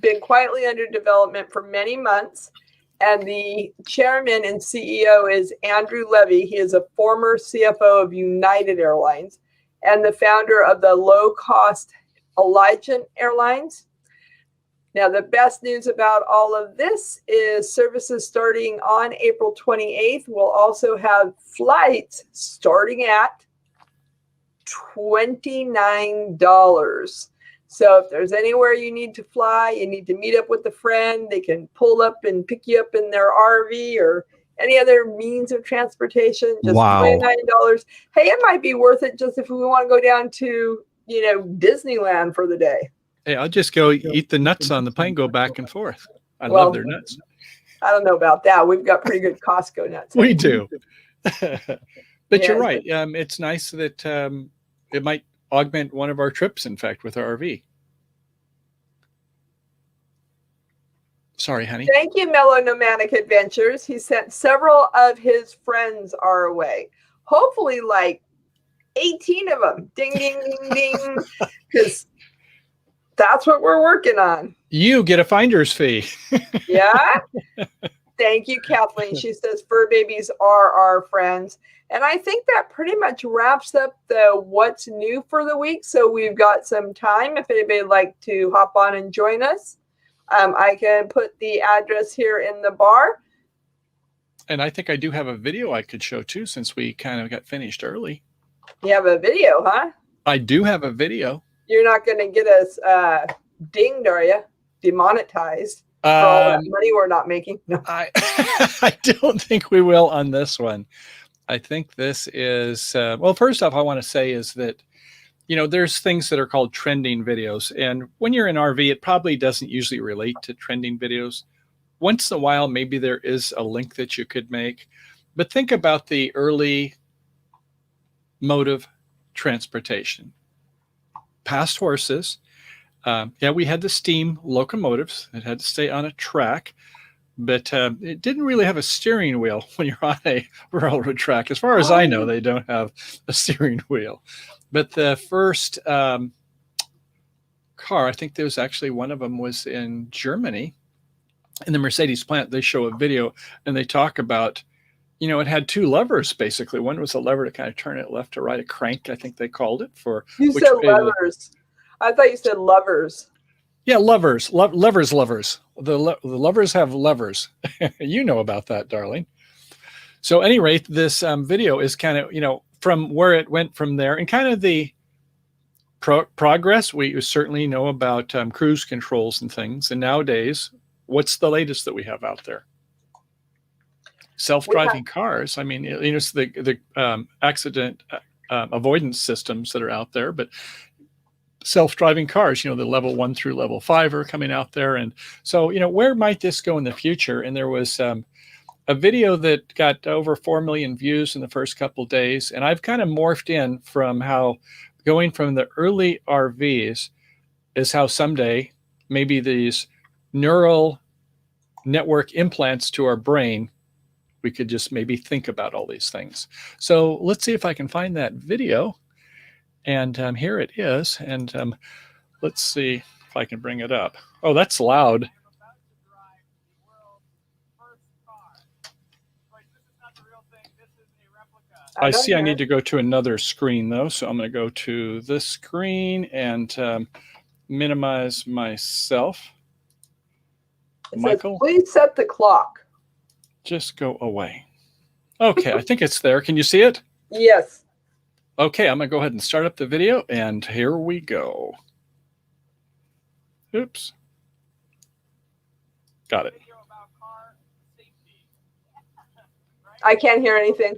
been quietly under development for many months. And the chairman and CEO is Andrew Levy. He is a former CFO of United Airlines and the founder of the low-cost Allegiant Airlines. Now, the best news about all of this is services starting on April 28th will also have flights starting at $29. So if there's anywhere you need to fly, you need to meet up with a friend, they can pull up and pick you up in their RV or any other means of transportation, just $29. Hey, it might be worth it just if we want to go down to, Disneyland for the day. Hey, I'll just go eat the nuts on the plane, go back and forth. I love their nuts. I don't know about that. We've got pretty good Costco nuts. We do. But you're right. It's nice that it might augment one of our trips, in fact, with our RV. Sorry, honey. Thank you, Mellow Nomadic Adventures. He sent several of his friends our way. Hopefully like 18 of them. Ding, ding, ding, ding. Because that's what we're working on. You get a finder's fee. Yeah. Thank you, Kathleen. She says fur babies are our friends. And I think that pretty much wraps up the what's new for the week. So we've got some time. If anybody would like to hop on and join us, I can put the address here in the bar. And I think I do have a video I could show too, since we kind of got finished early. You have a video, huh? I do have a video. You're not going to get us dinged, are you? Demonetized for all that money we're not making? No. I don't think we will on this one. I think this is, well, first off, I want to say is that, there's things that are called trending videos. And when you're in RV, it probably doesn't usually relate to trending videos. Once in a while, maybe there is a link that you could make. But think about the early mode of transportation. Past horses. We had the steam locomotives that had to stay on a track. But it didn't really have a steering wheel when you're on a railroad track. As far as I know, they don't have a steering wheel. But the first car, I think there was actually one of them was in Germany. In the Mercedes plant, they show a video and they talk about, it had two levers, basically. One was a lever to kind of turn it left to right, a crank, I think they called it. You said levers. I thought you said lovers. Yeah, levers. The lovers have levers. You know about that, darling. So, at any rate, this video is kind of, from where it went from there and kind of the progress. We certainly know about cruise controls and things. And nowadays, what's the latest that we have out there? Self-driving cars. I mean, it's the accident avoidance systems that are out there, but self-driving cars, the level 1 through level 5 are coming out there. And so, where might this go in the future? And there was a video that got over 4 million views in the first couple of days. And I've kind of morphed in from how going from the early RVs is how someday maybe these neural network implants to our brain, we could just maybe think about all these things. So let's see if I can find that video. And here it is. And let's see if I can bring it up. Oh, that's loud. I see I need to go to another screen, though. So I'm going to go to this screen and minimize myself. Michael, please set the clock. Just go away. Okay, I think it's there. Can you see it? Yes. Okay, I'm going to go ahead and start up the video, and here we go. Oops. Got it. I can't hear anything.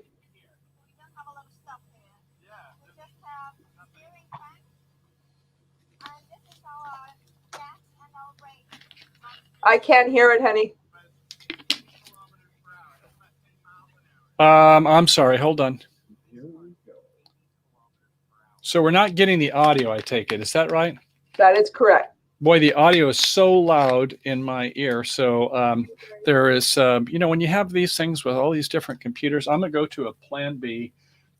I can't hear it, honey. I'm sorry. Hold on. So we're not getting the audio, I take it. Is that right? That is correct. Boy, the audio is so loud in my ear. So there is, when you have these things with all these different computers, I'm going to go to a plan B.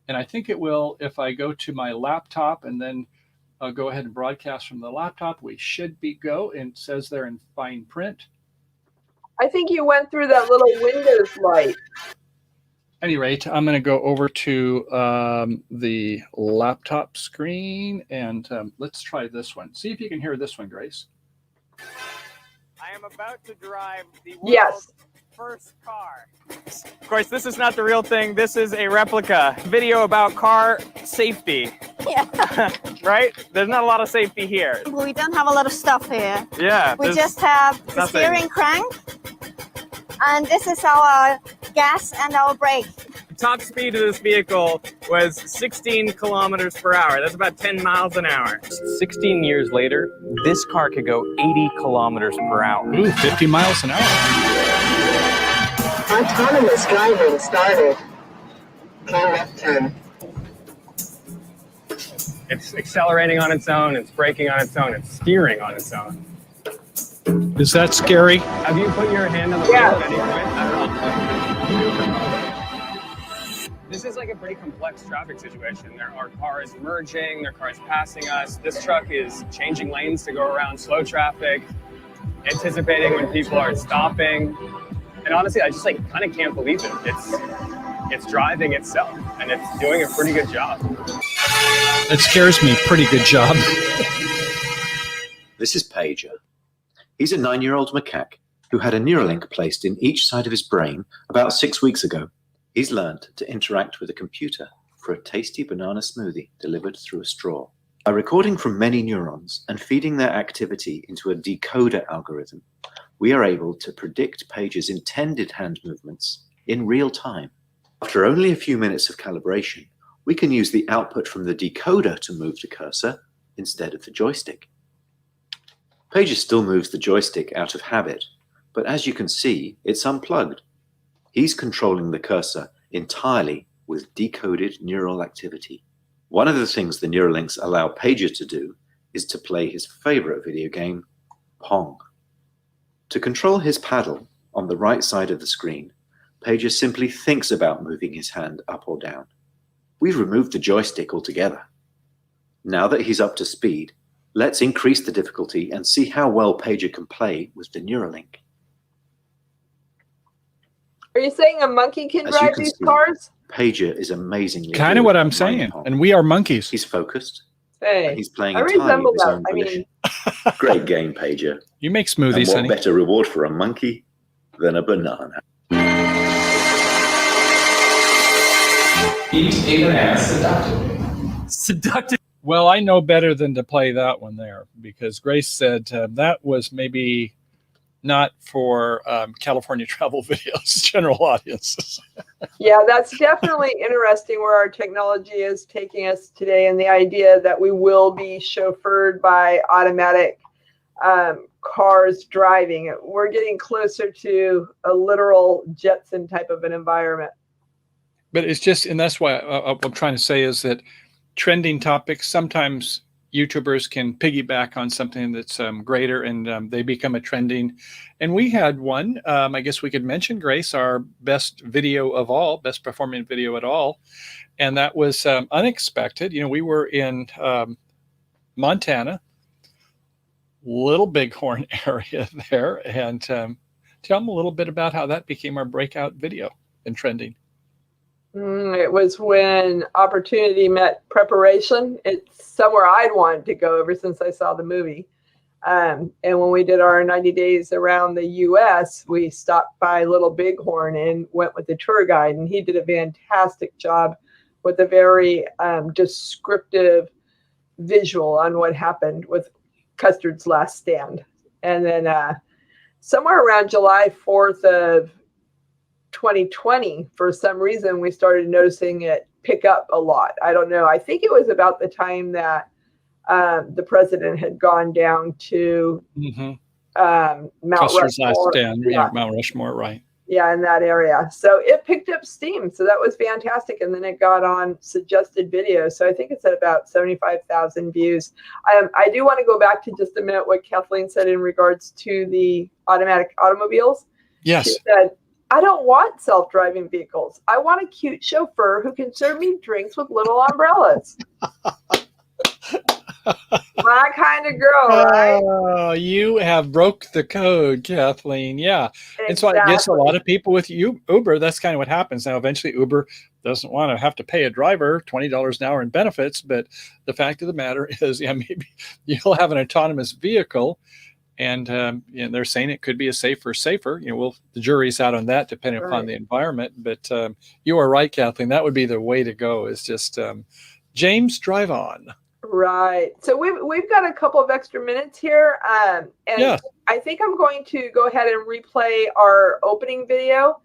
And I think it will, if I go to my laptop and then I'll go ahead and broadcast from the laptop, we should be go. And it says there in fine print. I think you went through that little Windows light. At any rate, I'm going to go over to the laptop screen and let's try this one. See if you can hear this one, Grace. I am about to drive the world's first car. Of course, this is not the real thing. This is a replica video about car safety. Yeah. Right? There's not a lot of safety here. We don't have a lot of stuff here. Yeah. We just have the steering crank. And this is our gas and our brake. The top speed of this vehicle was 16 kilometers per hour. That's about 10 miles an hour. 16 years later, this car could go 80 kilometers per hour. Ooh, 50 miles an hour. Autonomous driving started. Left turn. It's accelerating on its own, it's braking on its own, it's steering on its own. Is that scary? Have you put your hand on the wheel at any point? I don't know. This is like a pretty complex traffic situation. There are cars merging, there are cars passing us. This truck is changing lanes to go around slow traffic, anticipating when people are stopping. And honestly, I just kind of can't believe it. It's driving itself, and it's doing a pretty good job. That scares me. Pretty good job. This is Pager. He's a 9-year-old macaque who had a Neuralink placed in each side of his brain about 6 weeks ago. He's learned to interact with a computer for a tasty banana smoothie delivered through a straw. By recording from many neurons and feeding their activity into a decoder algorithm, we are able to predict Pager's intended hand movements in real time. After only a few minutes of calibration, we can use the output from the decoder to move the cursor instead of the joystick. Pager still moves the joystick out of habit, but as you can see, it's unplugged. He's controlling the cursor entirely with decoded neural activity. One of the things the Neuralinks allow Pager to do is to play his favorite video game, Pong. To control his paddle on the right side of the screen, Pager simply thinks about moving his hand up or down. We've removed the joystick altogether. Now that he's up to speed, let's increase the difficulty and see how well Pager can play with the Neuralink. Are you saying a monkey can drive these cars? Pager is amazingly kind of what I'm saying, and we are monkeys. He's focused. Hey, he's playing I entirely resemble of his that. own volition. Great game, Pager. You make smoothies, and what honey. better reward for a monkey than a banana? Even as seductive. Well, I know better than to play that one there, because Grace said that was maybe not for California travel videos, general audiences. Yeah, that's definitely interesting where our technology is taking us today, and the idea that we will be chauffeured by automatic cars driving. We're getting closer to a literal Jetson type of an environment. But it's just, and that's why what I'm trying to say is that trending topics, sometimes YouTubers can piggyback on something that's greater, and they become a trending. And we had one, I guess we could mention, Grace, our best video of all, best performing video at all. And that was unexpected. You know, we were in Montana, Little Bighorn area there. And tell them a little bit about how that became our breakout video and trending. It was when opportunity met preparation. It's somewhere I'd wanted to go ever since I saw the movie. And when we did our 90 days around the U.S., we stopped by Little Bighorn and went with the tour guide. And he did a fantastic job with a very descriptive visual on what happened with Custard's last stand. And then somewhere around July 4th of 2020, for some reason, we started noticing it pick up a lot. I don't know. I think it was about the time that the president had gone down to Mount Custer's Rushmore. last stand, yeah, Mount Rushmore, right? Yeah, in that area. So it picked up steam. So that was fantastic. And then it got on suggested videos. So I think it's at about 75,000 views. I do want to go back to just a minute what Kathleen said in regards to the automatic automobiles. Yes. She said, I don't want self-driving vehicles. I want a cute chauffeur who can serve me drinks with little umbrellas. My kind of girl, right? Oh, you have broke the code, Kathleen. Yeah. Exactly. And so I guess a lot of people with Uber, that's kind of what happens. Now, eventually Uber doesn't want to have to pay a driver $20 an hour in benefits. But the fact of the matter is, yeah, maybe you'll have an autonomous vehicle. And they're saying it could be a safer. The jury's out on that, depending upon the environment. But you are right, Kathleen. That would be the way to go. Is just James, drive on. Right. So we've got a couple of extra minutes here, and yes. I think I'm going to go ahead and replay our opening video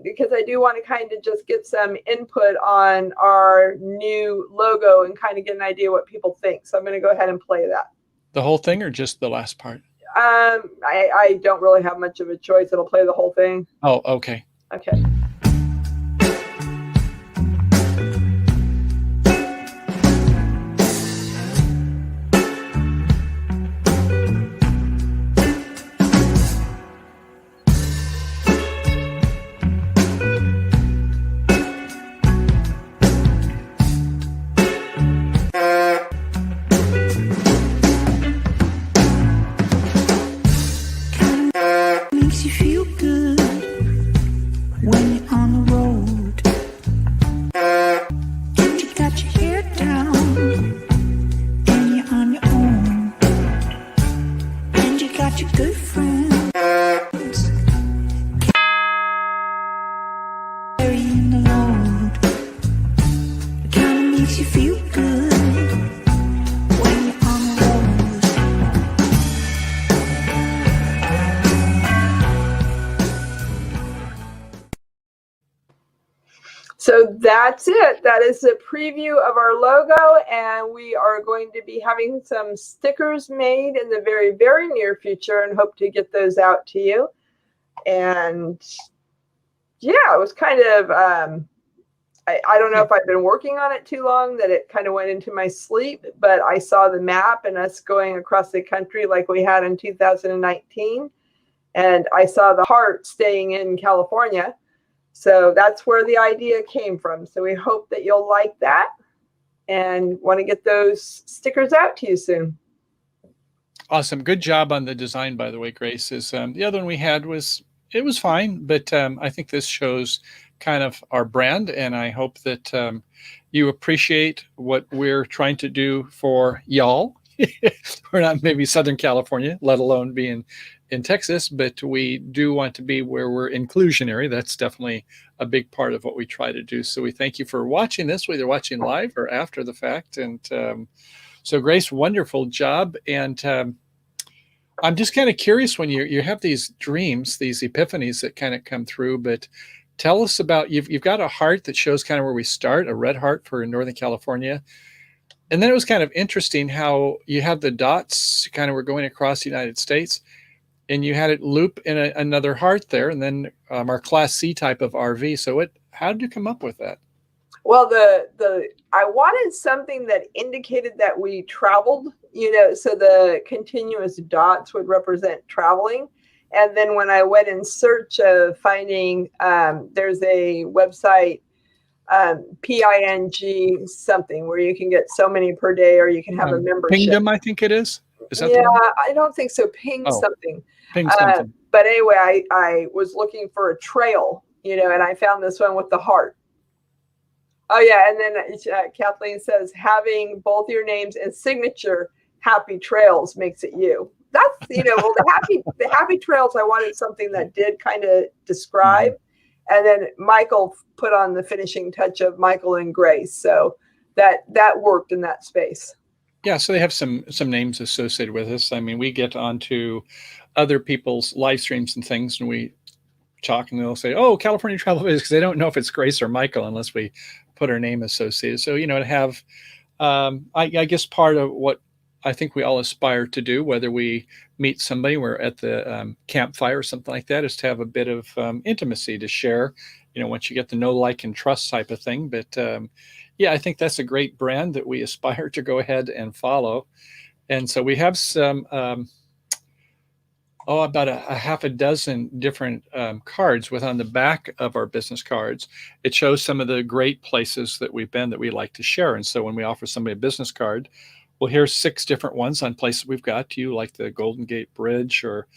because I do want to kind of just get some input on our new logo and kind of get an idea what people think. So I'm going to go ahead and play that. The whole thing or just the last part? I don't really have much of a choice. It'll play the whole thing. Oh, okay. Okay. Makes you feel good when you're on the road. And you got your hair down and you're on your own. And you got your good friends carrying the load. It kind of makes you feel good when you're on the road. So that's it. That is a preview of our logo, and we are going to be having some stickers made in the very, very near future and hope to get those out to you. And yeah, it was kind of, I don't know if I've been working on it too long that it kind of went into my sleep, but I saw the map and us going across the country like we had in 2019. And I saw the heart staying in California. So that's where the idea came from. So we hope that you'll like that and want to get those stickers out to you soon. Awesome. Good job on the design, by the way, Grace. The other one we had was fine, but I think this shows kind of our brand, and I hope that you appreciate what we're trying to do for y'all. We're not maybe Southern California, let alone being in Texas, but we do want to be where we're inclusionary. That's definitely a big part of what we try to do. So we thank you for watching this, whether watching live or after the fact. And so Grace, wonderful job. And I'm just kind of curious when you have these dreams, these epiphanies that kind of come through, but tell us about, you've got a heart that shows kind of where we start, a red heart for Northern California. And then it was kind of interesting how you have the dots kind of were going across the United States, and you had it loop in another heart there, and then our Class C type of RV. So how did you come up with that? Well, I wanted something that indicated that we traveled, so the continuous dots would represent traveling. And then when I went in search of finding, there's a website, PING something, where you can get so many per day, or you can have a membership. Pingdom, I think it is. Is that yeah, the one? I don't think so. Ping something. Ping something. But anyway, I was looking for a trail, and I found this one with the heart. Oh yeah, and then Kathleen says having both your names and signature, Happy Trails, makes it you. That's well, the happy trails. I wanted something that did kind of describe, and then Michael put on the finishing touch of Michael and Grace, so that worked in that space. Yeah, so they have some names associated with us. I mean, we get onto other people's live streams and things, and we talk, and they'll say, "Oh, California Travel Videos," because they don't know if it's Grace or Michael unless we put our name associated. So to have, I guess part of what I think we all aspire to do, whether we meet somebody, we're at the campfire or something like that, is to have a bit of intimacy to share, once you get the know, like, and trust type of thing. But yeah, I think that's a great brand that we aspire to go ahead and follow. And so we have some, about a half a dozen different cards with on the back of our business cards. It shows some of the great places that we've been that we like to share. And so when we offer somebody a business card, well, here's 6 different ones on places we've got to you, like the Golden Gate Bridge or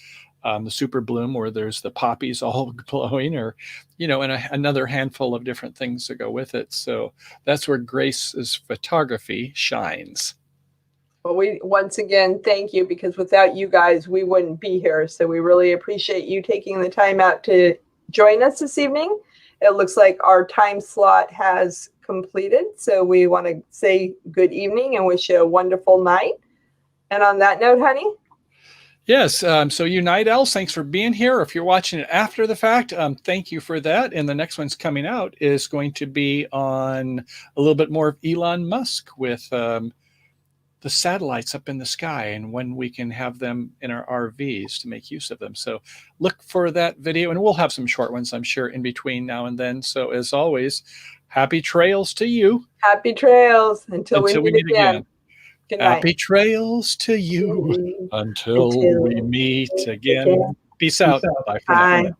the Super Bloom, where there's the poppies all glowing, or, and another handful of different things that go with it. So that's where Grace's photography shines. Well, we once again thank you, because without you guys, we wouldn't be here. So we really appreciate you taking the time out to join us this evening. It looks like our time slot has completed. So we want to say good evening and wish you a wonderful night. And on that note, honey. Yes. So you night owls, thanks for being here. If you're watching it after the fact, thank you for that. And the next one's coming out is going to be on a little bit more of Elon Musk with the satellites up in the sky and when we can have them in our RVs to make use of them. So look for that video, and we'll have some short ones, I'm sure, in between now and then. So as always, happy trails to you. Happy trails until we meet again. Good night. Happy trails to you until we meet again. Peace out. Bye for now.